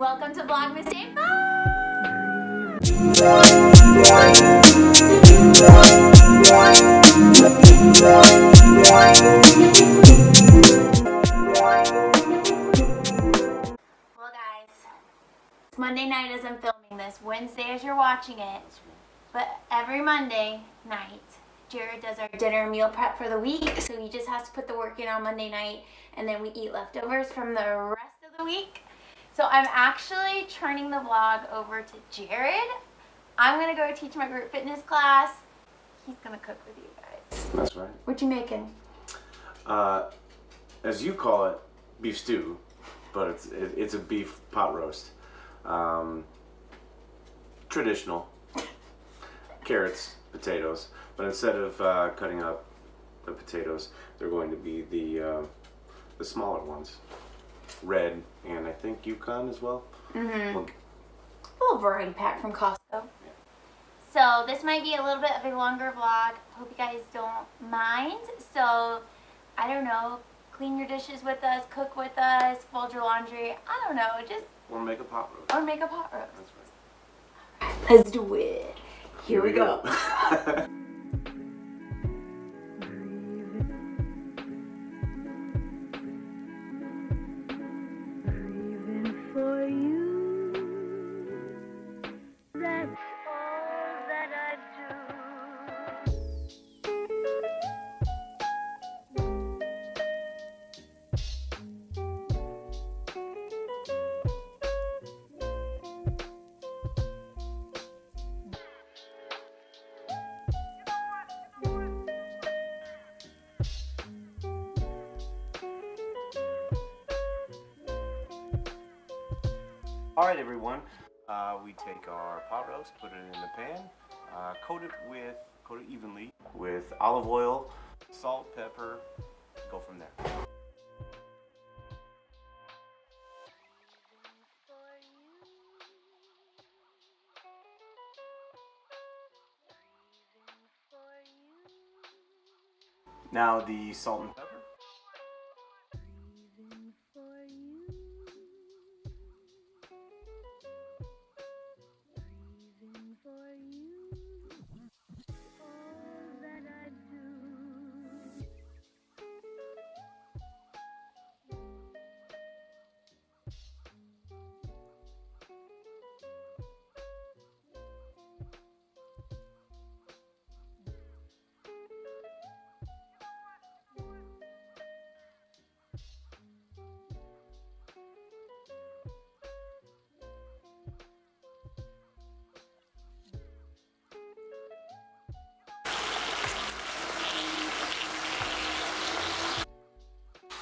Welcome to Vlogmas Day 5! Well guys, it's Monday night as I'm filming this, Wednesday as you're watching it, but every Monday night Jared does our dinner meal prep for the week, so he just has to put the work in on Monday night and then we eat leftovers from the rest of the week. So I'm actually turning the vlog over to Jared. I'm going to go teach my group fitness class. He's going to cook with you guys. That's right. What you making? As you call it, beef stew, but it's a beef pot roast. Traditional. Carrots, potatoes, but instead of cutting up the potatoes, they're going to be the smaller ones. Red, and I think Yukon as well. Mm-hmm. A little variety pack from Costco. Yeah. So this might be a little bit of a longer vlog. Hope you guys don't mind. So, I don't know, clean your dishes with us, cook with us, fold your laundry. I don't know, just... Or make a pot roast. Or make a pot roast. That's right. All right, let's do it. Here we go. Alright everyone, we take our pot roast, put it in the pan, coat it evenly with olive oil, salt, pepper, go from there. Now the salt and pepper.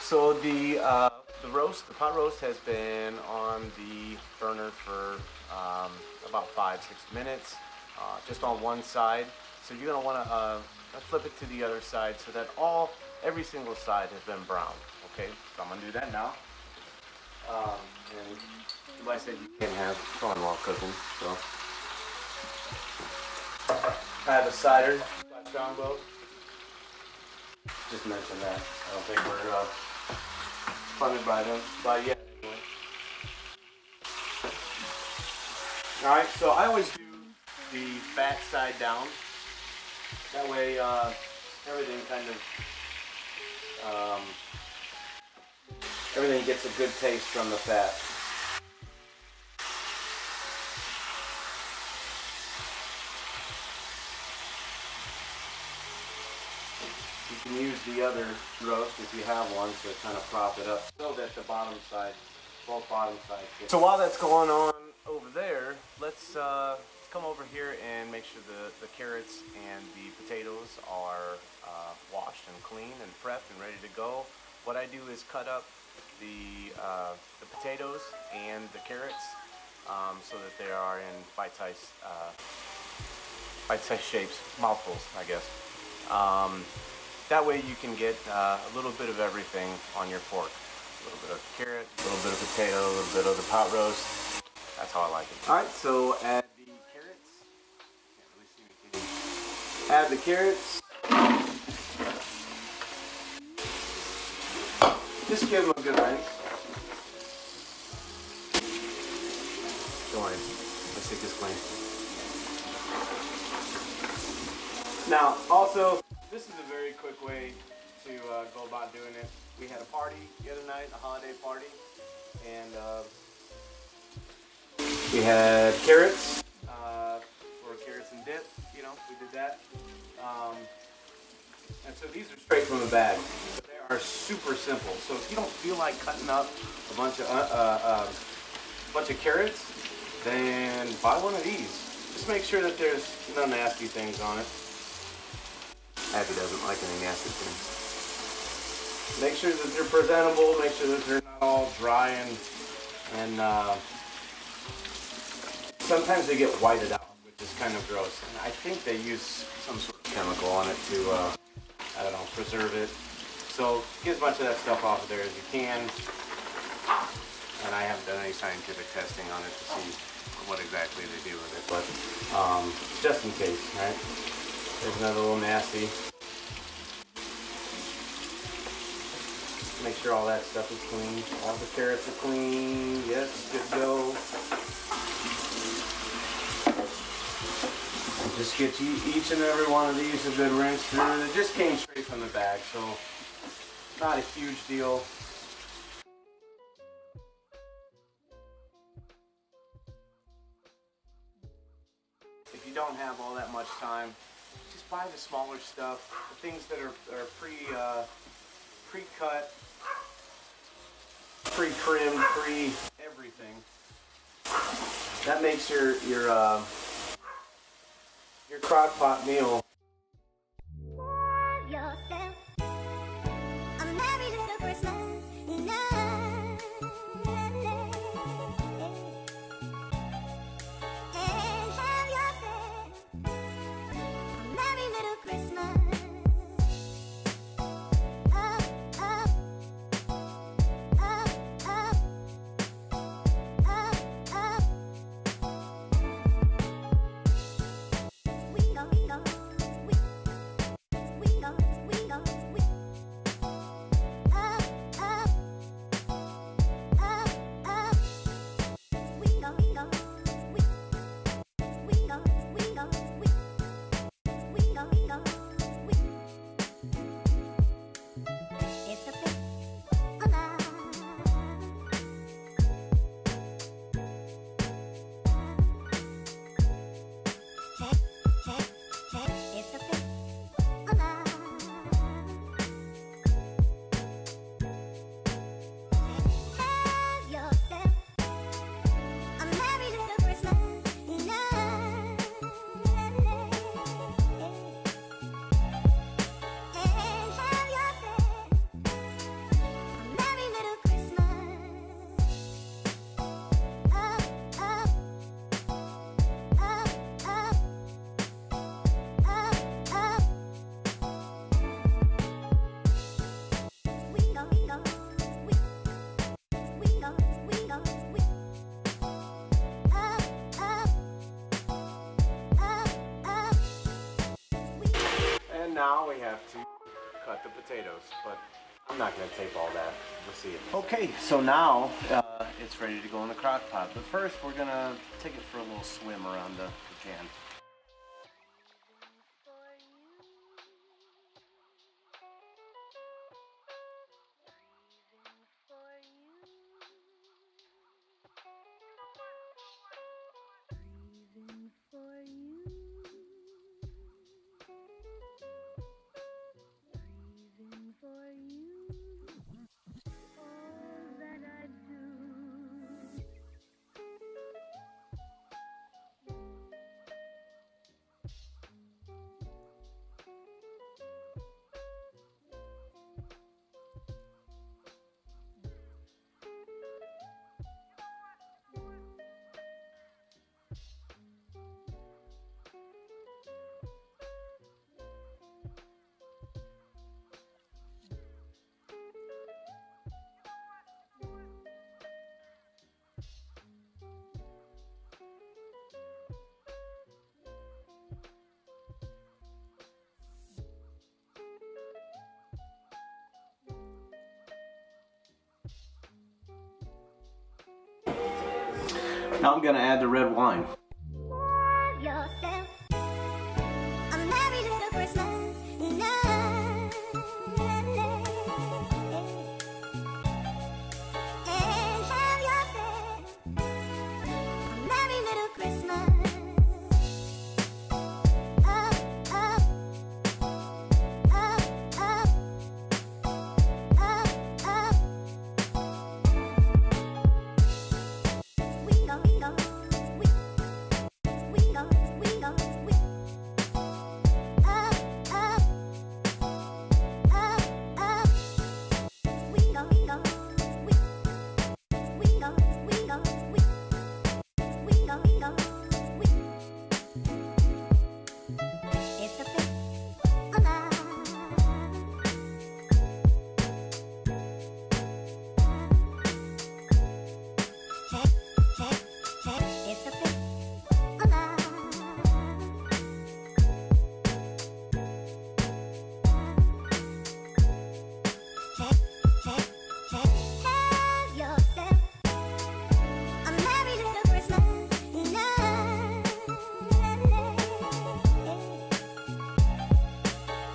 So the pot roast has been on the burner for about 5-6 minutes, just on one side. So you're gonna want to flip it to the other side so that every single side has been browned. Okay, so I'm gonna do that now. And like I said, you can have fun while cooking. So I have a cider, black strongbow. Just mention that. I don't think we're funded by them yet anyway. Alright, so I always do the back side down. That way everything kind of everything gets a good taste from the fat. You can use the other roast if you have one to kind of prop it up so that the bottom side, both bottom sides get. So while that's going on over there, let's come over here and make sure the carrots and the potatoes are washed and clean and prepped and ready to go. What I do is cut up the potatoes and the carrots so that they are in bite-sized shapes, mouthfuls, I guess. That way you can get a little bit of everything on your fork. A little bit of carrot, a little bit of potato, a little bit of the pot roast. That's how I like it. Alright, so add the carrots. Can't really see me. Add the carrots. Just give them a good rinse. going. Let's take this clean. Now, also, this is a very quick way to go about doing it. We had a party the other night, a holiday party, and we had carrots for carrots and dip. You know, we did that. And so these are straight from the bag. They are super simple. So if you don't feel like cutting up a bunch of carrots, then buy one of these. Just make sure that there's no nasty things on it. Abby doesn't like any nasty things. Make sure that they're presentable. Make sure that they're not all dry and sometimes they get whited out, which is kind of gross. And I think they use some sort of chemical on it to, I don't know, preserve it. So get as much of that stuff off of there as you can. And I haven't done any scientific testing on it to see what exactly they do with it, but just in case, right? There's another little nasty. Make sure all that stuff is clean. All the carrots are clean. Yes, good to go. Just get each and every one of these a good rinse through. It just came straight from the bag, so not a huge deal. If you don't have all that much time, just buy the smaller stuff, the things that are pre-cut, pre-trimmed, pre-everything. That makes your crock pot meal. Have yourself a merry little Christmas night. And have yourself a merry little Christmas. Up, up, up, up, up, up. We go, we go, we go, we go, we up, up, up, up. We go, we go, we go, we go, we go, we go, we. It's the 5th of love. Hey, hey, hey, it's the 5th of love. Have yourself a merry little Christmas night. And have yourself a merry little Christmas. Up, up, up, up, up, up. We go, we go, we go, we go, we up, up, up, up. And now we have to cut the potatoes, but I'm not going to tape all that. We'll see it. Okay, so now it's ready to go in the crock pot. But first, we're going to take it for a little swim around the can. Now I'm gonna add the red wine. Have yourself a merry little Christmas night. And have yourself a merry little Christmas. Up, up, up, up, up, up. We go, we go, we go, we go, we up, up, up, up. We go, we go, we go, we go, we go, we go, we. It's the fifth of love. Hey, hey, hey, it's the fifth of love. Hey, hey, hey, have yourself a merry little Christmas night.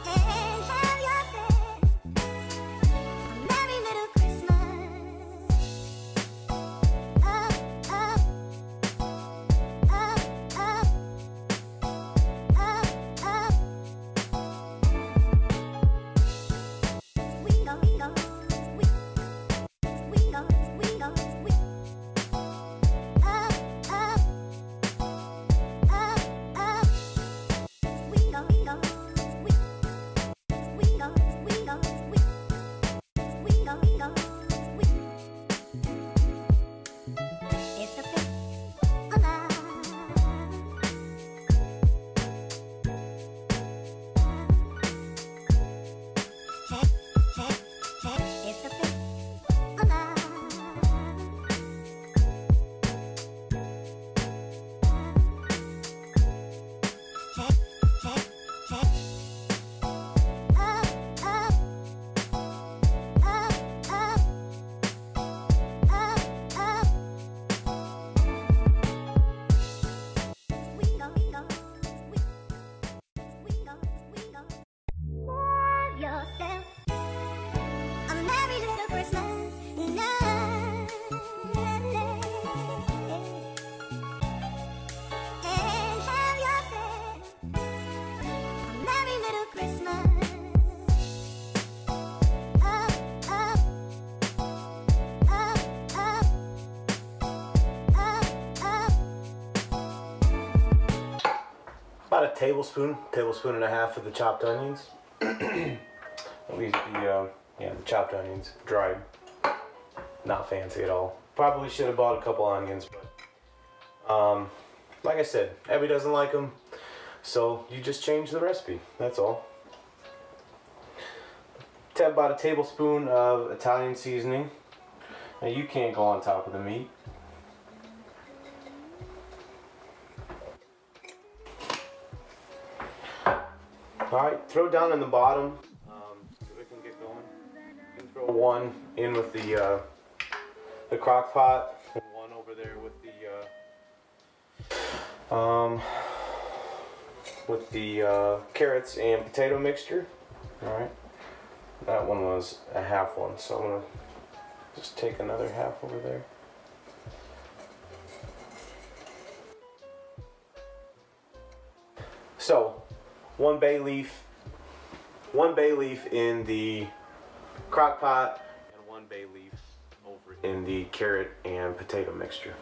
And have yourself a merry little Christmas. Up, up, up, up, up, up. We go, we go, we go, we go, we up, up, up, up. We go, we go, we go, we go, we go, we go, we. It's the fifth of love. Hey, hey, hey, it's the fifth of love. Hey, hey, hey. Up, up, up, up, up, up. We go, we go, we go, we go. Have yourself a merry little Christmas night. And have yourself a merry little Christmas. Up, up, up, up, up, up. About a tablespoon and a half of the chopped onions. At least the chopped onions, dried. Not fancy at all. Probably should have bought a couple onions, but like I said, Abby doesn't like them, so you just change the recipe. That's all. About a tablespoon of Italian seasoning. Now you can't go on top of the meat. Alright, throw down in the bottom so we can get going. You can throw one in with the crock pot, and one over there with the carrots and potato mixture. Alright, that one was a half one, so I'm going to just take another half over there. So, one bay leaf in the crock pot, and one bay leaf over in the carrot and potato mixture.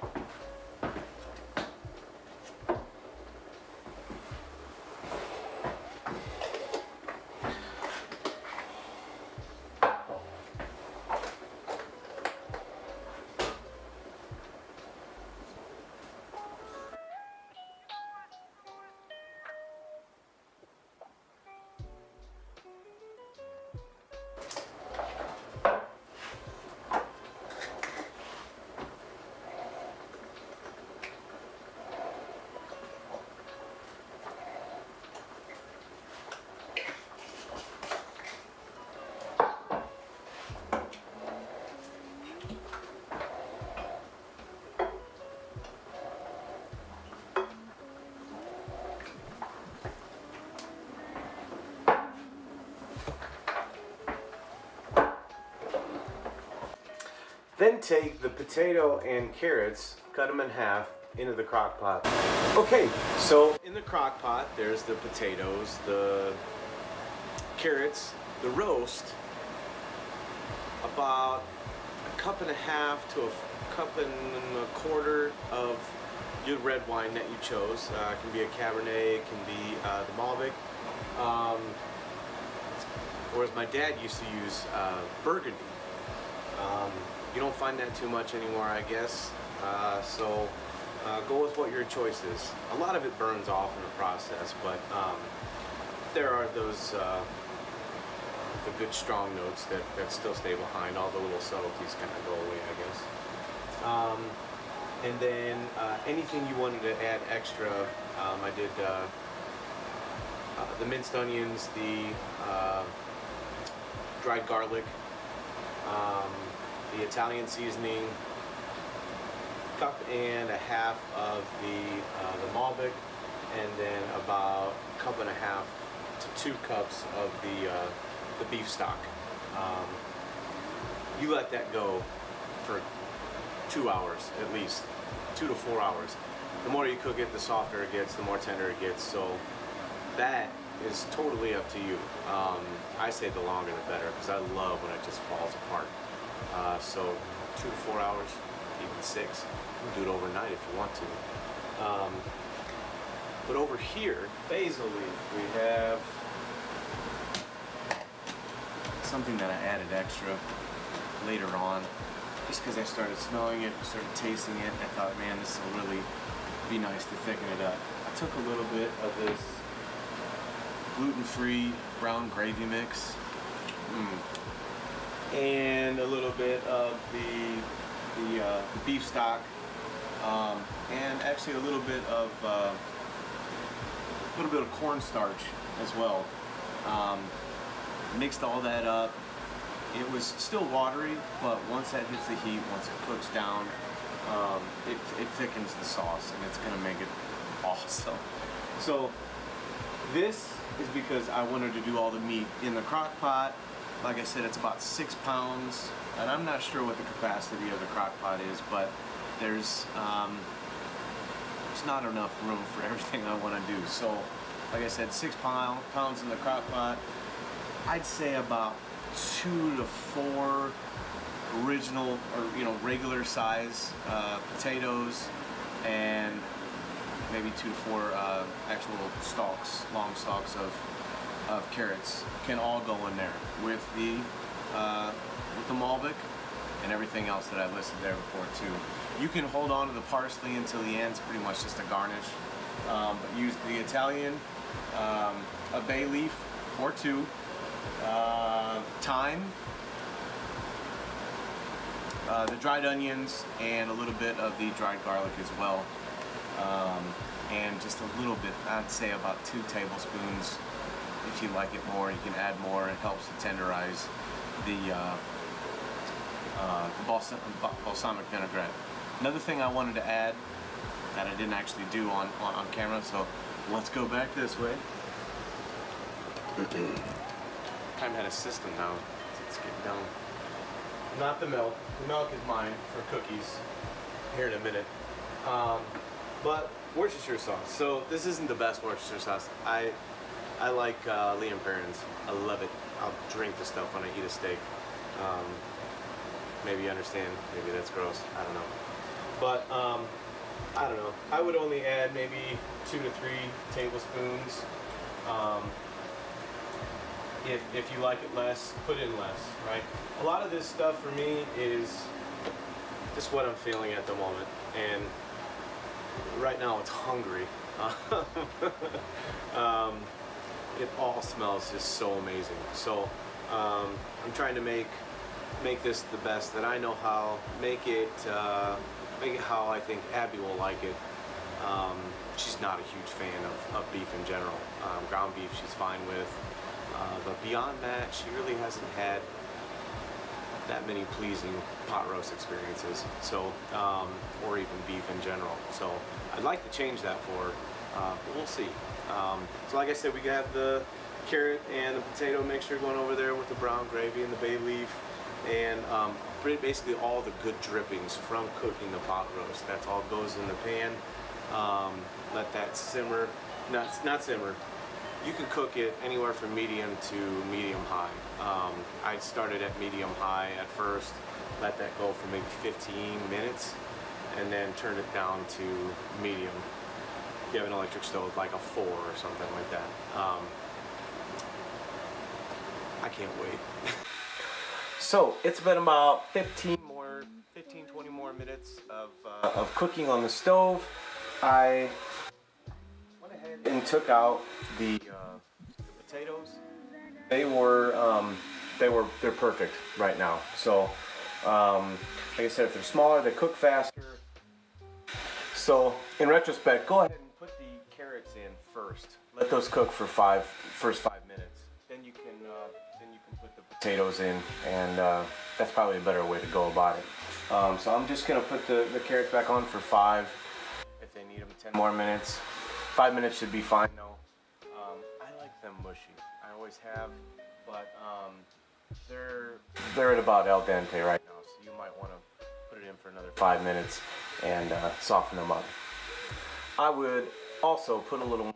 Then take the potato and carrots, cut them in half, into the crock pot. Okay, so in the crock pot, there's the potatoes, the carrots, the roast, about a cup and a half to a cup and a quarter of your red wine that you chose. It can be a Cabernet, it can be the Malbec. Whereas my dad used to use Burgundy. You don't find that too much anymore, I guess. So go with what your choice is. A lot of it burns off in the process, but there are those the good strong notes that still stay behind. All the little subtleties kind of go away, I guess. And then anything you wanted to add extra, I did the minced onions, the dried garlic, the Italian seasoning, cup and a half of the Malbec, and then about a cup and a half to 2 cups of the beef stock. You let that go for 2 hours at least, 2 to 4 hours. The more you cook it, the softer it gets, the more tender it gets. So that is totally up to you. I say the longer the better, because I love when it just falls apart. So 2 to 4 hours, even 6. You can do it overnight if you want to. But over here, basil leaf, we have something that I added extra later on, just because I started smelling it, started tasting it, and I thought, man, this will really be nice to thicken it up. I took a little bit of this gluten-free brown gravy mix, and a little bit of the beef stock, and actually a little bit of cornstarch as well. Mixed all that up. It was still watery, but once that hits the heat, once it cooks down, it thickens the sauce, and it's gonna make it awesome. So this is because I wanted to do all the meat in the crock pot. Like I said, it's about 6 pounds, and I'm not sure what the capacity of the crock pot is, but there's not enough room for everything I want to do. So, like I said, 6 pounds in the crock pot. I'd say about 2 to 4 original, or regular size potatoes, and maybe 2 to 4 actual stalks, long stalks of carrots can all go in there with the Malbec and everything else that I listed there before too. You can hold on to the parsley until the end. It's pretty much just a garnish, but use the Italian, a bay leaf or 2, thyme, the dried onions, and a little bit of the dried garlic as well. And just a little bit, I'd say about 2 tablespoons. If you like it more, you can add more. It helps to tenderize the balsamic vinaigrette. Another thing I wanted to add that I didn't actually do on camera, so let's go back this way. Time had a system now. Let's get down. Not the milk. The milk is mine for cookies here in a minute. But Worcestershire sauce. So this isn't the best Worcestershire sauce. I like Liam Perrin's. I love it. I'll drink the stuff when I eat a steak. Maybe you understand. Maybe that's gross. I don't know. But I don't know. I would only add maybe 2 to 3 tablespoons. If you like it less, put in less, right? A lot of this stuff for me is just what I'm feeling at the moment, and right now it's hungry. It all smells just so amazing. So I'm trying to make this the best that I know how. Make it how I think Abby will like it. She's not a huge fan of beef in general. Ground beef she's fine with. But beyond that, she really hasn't had that many pleasing pot roast experiences. So, or even beef in general. So I'd like to change that for her, but we'll see. So like I said, we got the carrot and the potato mixture going over there with the brown gravy and the bay leaf. and basically all the good drippings from cooking the pot roast. That's all goes in the pan. Let that simmer, not simmer. You can cook it anywhere from medium to medium high. I started at medium high at first, let that go for maybe 15 minutes, and then turn it down to medium. If you have an electric stove, like a 4 or something like that. I can't wait. So it's been about 15, 20 more minutes of cooking on the stove. I went ahead and took out the potatoes. They're perfect right now. So like I said, if they're smaller, they cook faster. So in retrospect, go ahead and put the carrots in first. Let those cook for first 5 minutes. Then you can put the potatoes in, and that's probably a better way to go about it. So I'm just gonna put the carrots back on for 5. If they need them 10 more minutes. 5 minutes should be fine though. I like them mushy. I always have, but they're at about al dente right now, so you might want to put it in for another 5 minutes and soften them up. I would also put a little more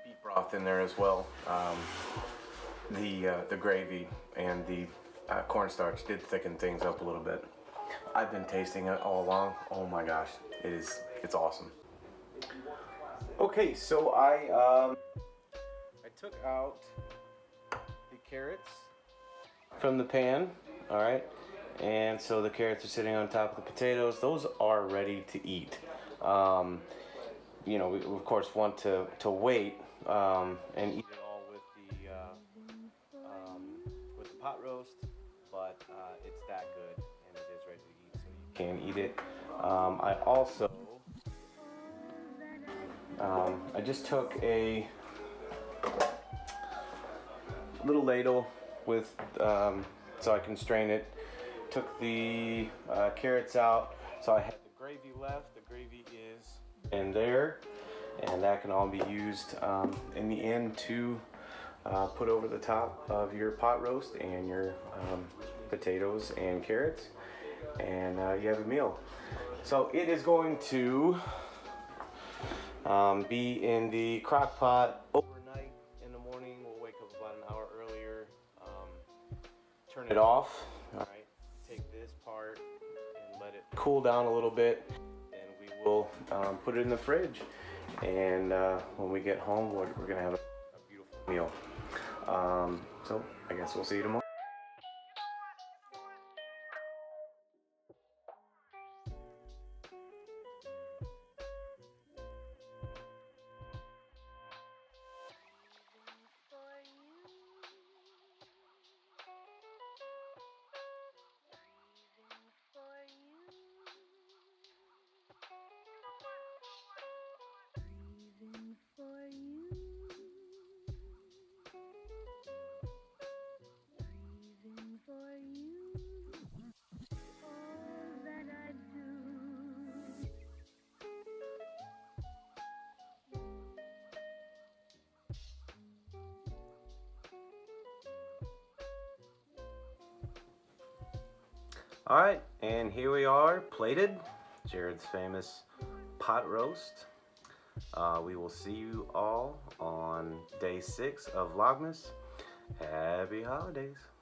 beef broth in there as well. The gravy and the cornstarch did thicken things up a little bit. I've been tasting it all along. Oh my gosh, it's awesome. Okay, so I took out the carrots from the pan. All right, and so the carrots are sitting on top of the potatoes. Those are ready to eat. You know, we of course want to wait and eat it all with the pot roast, but it's that good and it is ready to eat, so you can eat it. I also I just took a little ladle with so I can strain it. Took the carrots out, so I had the gravy left. The gravy is in there, and that can all be used in the end to put over the top of your pot roast and your potatoes and carrots, and you have a meal. So it is going to be in the crock pot overnight. In the morning, we'll wake up about an hour earlier, turn it off. All right, take this part and let it cool down a little bit, and we will put it in the fridge. And when we get home, we're gonna have a beautiful meal. So I guess we'll see you tomorrow. All right, and here we are, plated. Jared's famous pot roast. We will see you all on day 6 of Vlogmas. Happy holidays.